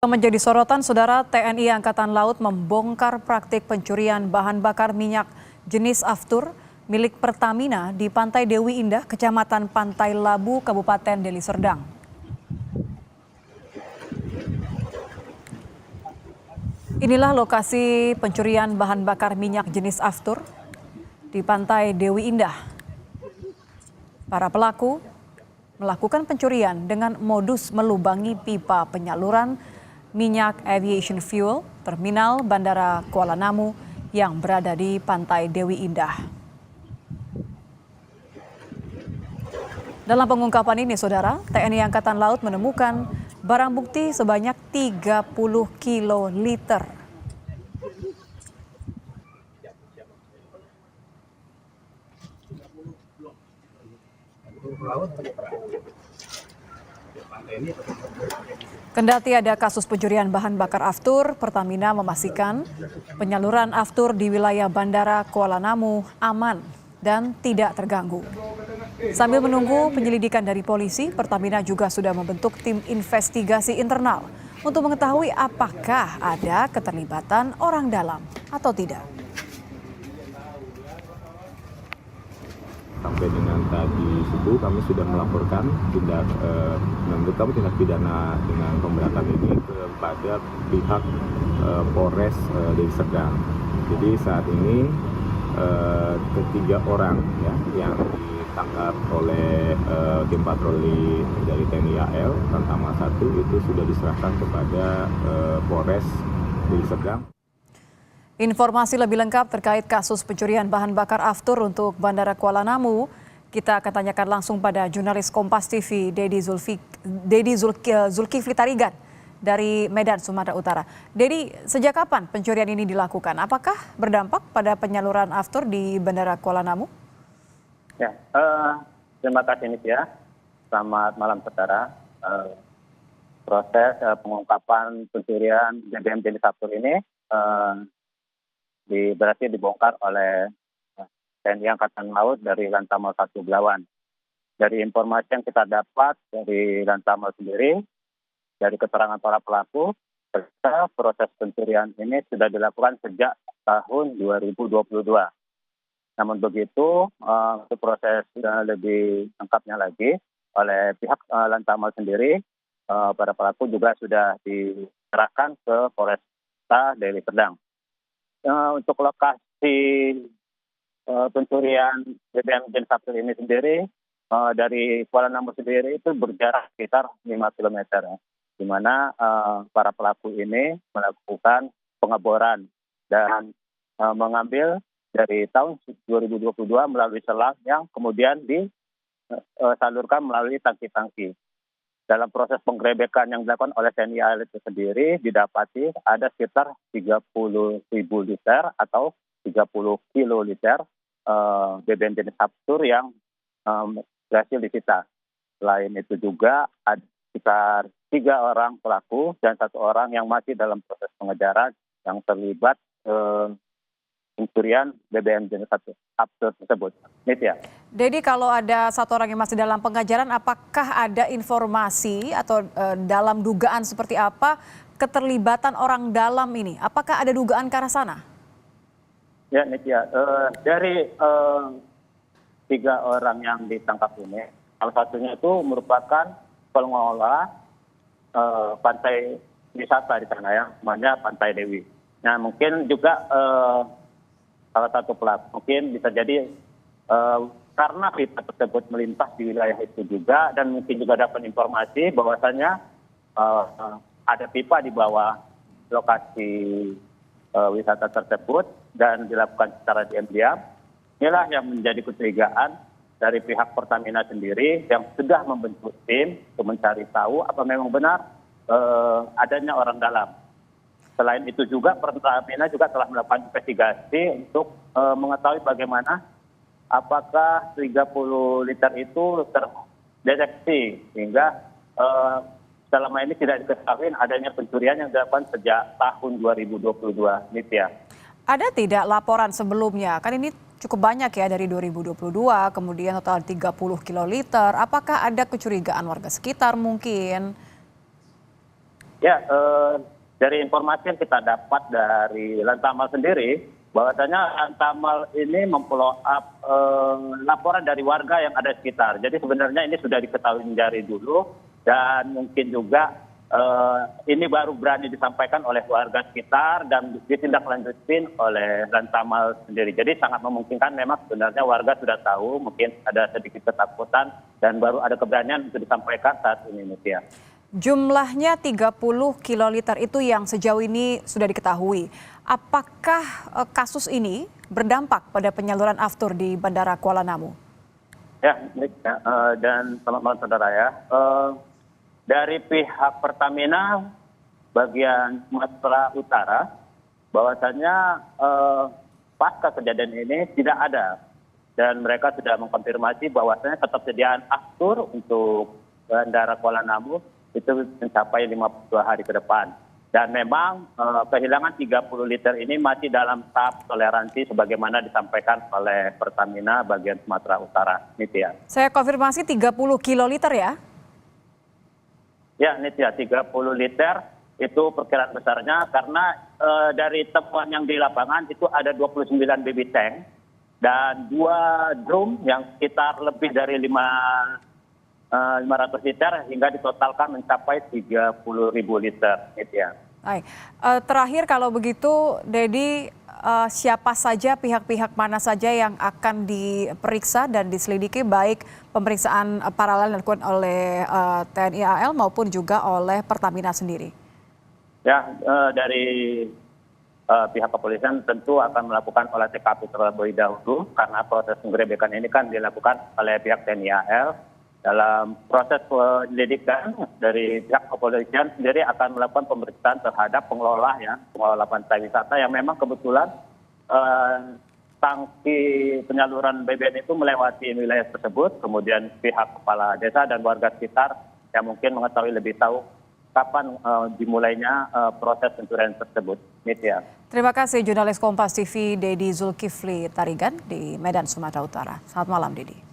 Menjadi sorotan, Saudara, TNI Angkatan Laut membongkar praktik pencurian bahan bakar minyak jenis Aftur milik Pertamina di Pantai Dewi Indah, Kecamatan Pantai Labu, Kabupaten Deli Serdang. Inilah lokasi pencurian bahan bakar minyak jenis Aftur di Pantai Dewi Indah. Para pelaku melakukan pencurian dengan modus melubangi pipa penyaluran minyak aviation fuel terminal Bandara Kuala Namu yang berada di Pantai Dewi Indah. Dalam pengungkapan ini, Saudara, TNI Angkatan Laut menemukan barang bukti sebanyak 30 kiloliter. Kendati ada kasus pencurian bahan bakar Aftur, Pertamina memastikan penyaluran Aftur di wilayah Bandara Kuala Namu aman dan tidak terganggu. Sambil menunggu penyelidikan dari polisi, Pertamina juga sudah membentuk tim investigasi internal untuk mengetahui apakah ada keterlibatan orang dalam atau tidak. Sampai dengan tadi subuh kami sudah melaporkan tindak pidana dengan pemberatan ini kepada pihak Polres Deli Serdang. Jadi saat ini ketiga orang ya, yang ditangkap oleh tim patroli dari TNI AL Lantamal 1 itu sudah diserahkan kepada Polres Deli Serdang. Informasi lebih lengkap terkait kasus pencurian bahan bakar Aftur untuk Bandara Kuala Namu, kita akan tanyakan langsung pada jurnalis Kompas TV Dedi Zulkifli Tarigan dari Medan, Sumatera Utara. Dedi, sejak kapan pencurian ini dilakukan? Apakah berdampak pada penyaluran Aftur di Bandara Kuala Namu? Ya, terima kasih Nitya. Selamat malam saudara. Proses pengungkapan pencurian BBM jenis Aftur ini berhasil dibongkar oleh TNI Angkatan Laut dari Lantamal 1 Belawan. Dari informasi yang kita dapat dari Lantamal sendiri, dari keterangan para pelaku, proses pencurian ini sudah dilakukan sejak tahun 2022. Namun begitu, untuk proses lebih lengkapnya lagi oleh pihak Lantamal sendiri, para pelaku juga sudah diserahkan ke Polresta Deli Serdang. Untuk lokasi pencurian BBM jenis Aftur ini sendiri dari Kuala Namu sendiri itu berjarak sekitar 5 km, di mana para pelaku ini melakukan pengeboran dan mengambil dari tahun 2022 melalui selang yang kemudian disalurkan melalui tangki-tangki. Dalam proses penggerebekan yang dilakukan oleh TNI AL itu sendiri, didapati ada sekitar 30.000 liter atau 30 kiloliter BBM jenis Aftur yang berhasil disita. Selain itu juga ada sekitar 3 orang pelaku dan 1 orang yang masih dalam proses pengejaran yang terlibat pencurian BBM jenis Aftur tersebut. Nitya. Dedi, kalau ada 1 orang yang masih dalam pengejaran, apakah ada informasi atau dalam dugaan seperti apa keterlibatan orang dalam ini? Apakah ada dugaan ke arah sana? Ya, Nitya. Dari 3 orang yang ditangkap ini, salah satunya itu merupakan pengelola pantai wisata di sana ya, namanya Pantai Dewi. Nah, mungkin juga salah satu pelaku mungkin bisa jadi karena pipa tersebut melintas di wilayah itu juga, dan mungkin juga dapat informasi bahwasannya ada pipa di bawah lokasi wisata tersebut dan dilakukan secara diam-diam. Inilah yang menjadi kecurigaan dari pihak Pertamina sendiri yang sudah membentuk tim untuk mencari tahu apa memang benar adanya orang dalam. Selain itu juga Pertamina juga telah melakukan investigasi untuk mengetahui bagaimana apakah 30 liter itu terdeteksi sehingga selama ini tidak diketahui adanya pencurian yang dilakukan sejak tahun 2022. Nitya. Ada tidak laporan sebelumnya? Kan ini cukup banyak ya dari 2022, kemudian total 30 kiloliter. Apakah ada kecurigaan warga sekitar mungkin? Ya, dari informasi yang kita dapat dari Lantamal sendiri, bahwasanya Lantamal ini memfollow up laporan dari warga yang ada di sekitar. Jadi sebenarnya ini sudah diketahui dari dulu dan mungkin juga ini baru berani disampaikan oleh warga sekitar dan ditindaklanjutin oleh Lantamal sendiri. Jadi sangat memungkinkan memang sebenarnya warga sudah tahu, mungkin ada sedikit ketakutan dan baru ada keberanian untuk disampaikan saat ini, Mutia. Jumlahnya 30 kiloliter itu yang sejauh ini sudah diketahui. Apakah kasus ini berdampak pada penyaluran aftur di Bandara Kuala Namu? Ya, dan selamat malam saudara ya. Dari pihak Pertamina bagian Sumatera Utara, bahwasannya pasca kejadian ini tidak ada. Dan mereka sudah mengkonfirmasi bahwasannya ketersediaan aftur untuk Bandara Kuala Namu itu mencapai 52 hari ke depan. Dan memang kehilangan 30 liter ini masih dalam tahap toleransi sebagaimana disampaikan oleh Pertamina bagian Sumatera Utara. Nitya. Saya konfirmasi 30 kiloliter ya? Ya, Nitya, 30 liter itu perkiraan besarnya karena dari temuan yang di lapangan itu ada 29 baby tank dan 2 drum yang sekitar lebih dari 500 liter hingga ditotalkan mencapai 30.000 liter. Nitya. Baik. Terakhir kalau begitu, Dedi, siapa saja, pihak-pihak mana saja yang akan diperiksa dan diselidiki, baik pemeriksaan paralel yang dilakukan oleh TNI AL maupun juga oleh Pertamina sendiri? Ya, dari pihak kepolisian tentu akan melakukan olah TKP terlebih dahulu karena proses penggerebekan ini kan dilakukan oleh pihak TNI AL. Dalam proses penyelidikan dari pihak kepolisian sendiri akan melakukan pemeriksaan terhadap pengelola pantai wisata yang memang kebetulan tangki penyaluran BBM itu melewati wilayah tersebut. Kemudian pihak kepala desa dan warga sekitar yang mungkin mengetahui lebih tahu kapan dimulainya proses pencurian tersebut. Nitya. Terima kasih jurnalis Kompas TV Dedi Zulkifli Tarigan di Medan, Sumatera Utara. Selamat malam, Dedi.